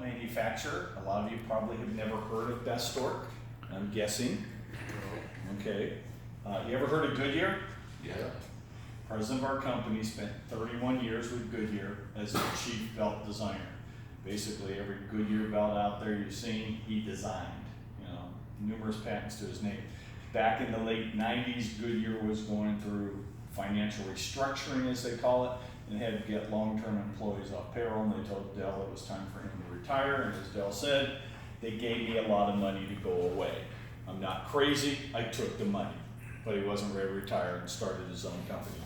belt manufacturer. A lot of you probably have never heard of Bestorq, I'm guessing. Okay. You ever heard of Goodyear? Yeah. President of our company spent 31 years with Goodyear as the chief belt designer. Basically, every Goodyear belt out there you've seen, he designed. You know, numerous patents to his name. Back in the late 90s, Goodyear was going through financial restructuring, as they call it, and had to get long-term employees off payroll, and they told Dell it was time for him to retire, and as Dell said, they gave me a lot of money to go away. I'm not crazy, I took the money, but he wasn't ready to retire and started his own company.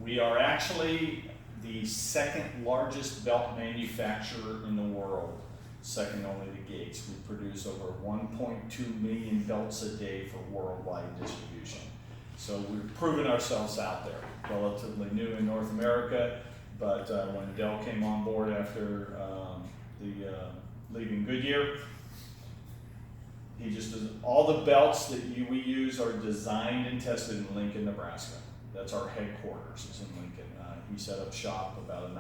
We are actually the second largest belt manufacturer in the world, second only to Gates. We produce over 1.2 million belts a day for worldwide distribution. So we've proven ourselves out there, relatively new in North America, but when Dell came on board after leaving Goodyear, he just does, all the belts that we use are designed and tested in Lincoln, Nebraska. That's our headquarters, is in Lincoln. He set up shop about a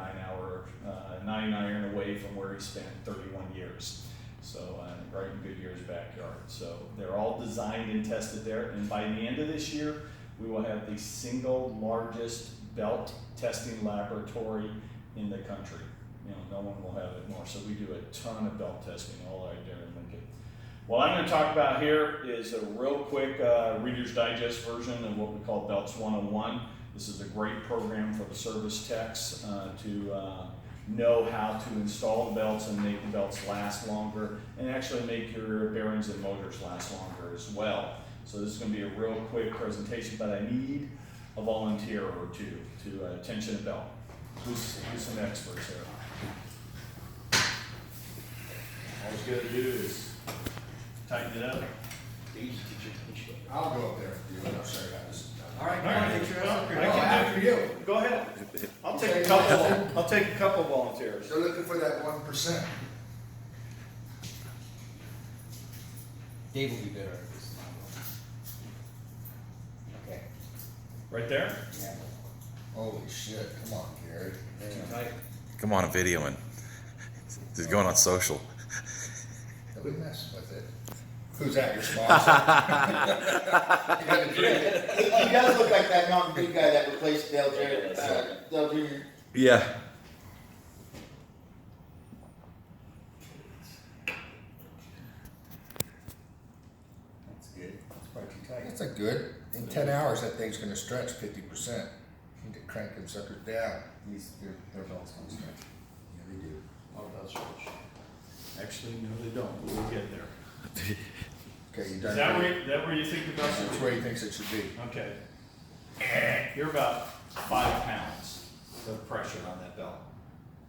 9 iron away from where he spent 31 years. So right in Goodyear's backyard. So they're all designed and tested there. And by the end of this year, we will have the single largest belt testing laboratory in the country. You know, no one will have it more. So we do a ton of belt testing all right there in Lincoln. What I'm going to talk about here is a real quick Reader's Digest version of what we call Belts 101. This is a great program for the service techs to know how to install the belts and make the belts last longer, and actually make your bearings and motors last longer as well. So this is going to be a real quick presentation, but I need a volunteer or two to tension a belt. Who's some experts here? All you got to do is tighten it up. I'll go up there with you. I'm sorry, guys. All right, After you. Go ahead. I'll take a couple. I'll take a couple volunteers. They're looking for that 1%. Dave will be better at this. Okay. Right there. Yeah. Holy shit! Come on, Gary. Right. Come on, I'm videoing. This is going on social. Don't be messing with it. Who's that? Your sponsor? You gotta drink it. He does look like that Mountain Dew guy that replaced Dale Jr. Yeah. That's good. That's probably too tight. That's a good. In 10 hours, that thing's gonna stretch 50%. You need to crank them suckers down. Their belts don't stretch. Yeah, they do. Oh, it does stretch. Actually, no, they don't. We'll get there. Okay, you Is done? that where you think the belts That's should where he thinks it should be. be? Okay. You're about 5 pounds of pressure on that belt.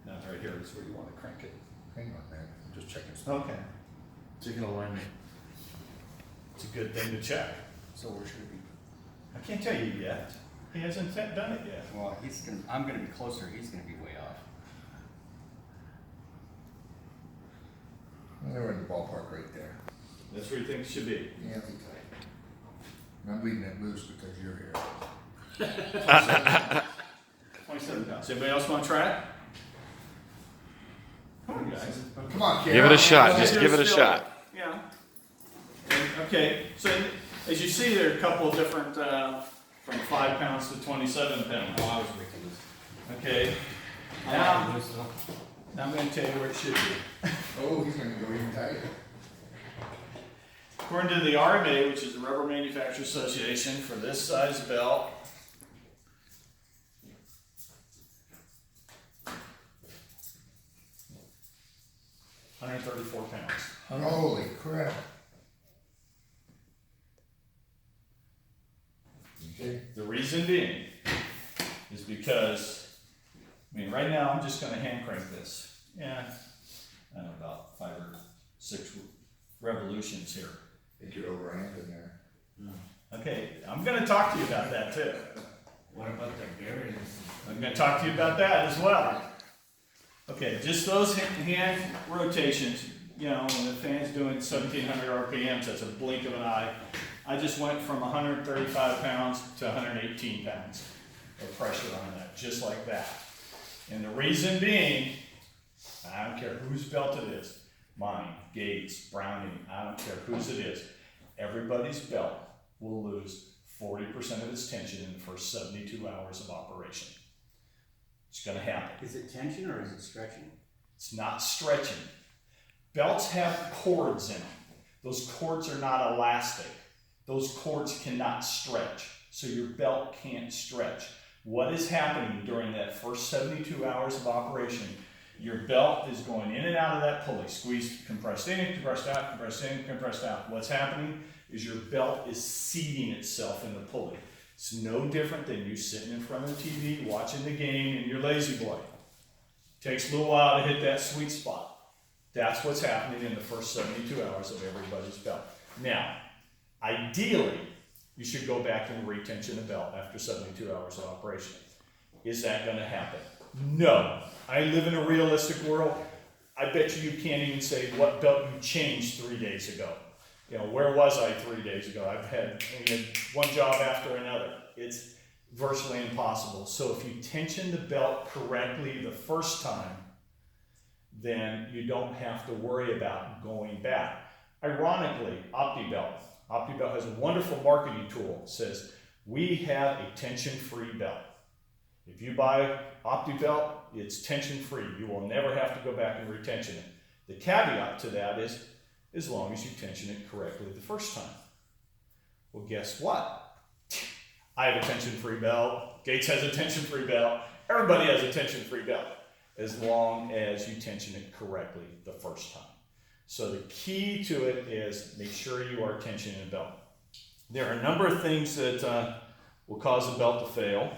Now, right here is where you want to crank it. Hang on, man. I'm just checking stuff. Okay. Chicken alignment. It's a good thing to check. So where should it be? I can't tell you yet. He hasn't done it yet. Well, I'm gonna be closer, he's gonna be way off. Well, they're in the ballpark right there. That's where you think it should be. Yeah, be tight. I'm leaving it loose because you're here. 27 pounds. Anybody else want to try it? Come on, guys. Come on, kid. Give it a shot. Go Just ahead, give it a feel shot. Yeah. Okay, so as you see, there are a couple of different, from 5 pounds to 27 pounds. Oh, I was ridiculous. Okay. Now, I'm going to tell you where it should be. Oh, he's gonna go even tighter. According to the RMA, which is the Rubber Manufacturers Association, for this size belt, $134 pounds. Holy crap. Okay. The reason being is because, I mean, right now I'm just going to hand crank this. Yeah, I don't know, about 5 or 6 revolutions here. I think you're overamping there. Okay, I'm going to talk to you about that too. What about the bearings? I'm going to talk to you about that as well. Okay, just those hand rotations, you know, when the fan's doing 1700 RPMs, that's a blink of an eye. I just went from 135 pounds to 118 pounds of pressure on that, just like that. And the reason being, I don't care care whose belt it is, mine, Gates, Browning, I don't care whose it is, everybody's belt will lose 40% of its tension in the first 72 hours of operation. It's gonna happen. Is it tension or is it stretching? It's not stretching. Belts have cords in them. Those cords are not elastic. Those cords cannot stretch. So your belt can't stretch. What is happening during that first 72 hours of operation? Your belt is going in and out of that pulley. Squeezed, compressed in, compressed out, compressed in, compressed out. What's happening is your belt is seating itself in the pulley. It's no different than you sitting in front of the TV watching the game and your lazy boy. Takes a little while to hit that sweet spot. That's what's happening in the first 72 hours of everybody's belt. Now, ideally, you should go back and retension the belt after 72 hours of operation. Is that going to happen? No. I live in a realistic world. I bet you can't even say what belt you changed 3 days ago. You know, where was I 3 days ago? I've had one job after another. It's virtually impossible. So if you tension the belt correctly the first time, then you don't have to worry about going back. Ironically, OptiBelt has a wonderful marketing tool that says, we have a tension-free belt. If you buy OptiBelt, it's tension-free. You will never have to go back and retension it. The caveat to that is, as long as you tension it correctly the first time. Well, guess what? I have a tension-free belt. Gates has a tension-free belt. Everybody has a tension-free belt, as long as you tension it correctly the first time. So the key to it is make sure you are tensioning the belt. There are a number of things that will cause a belt to fail.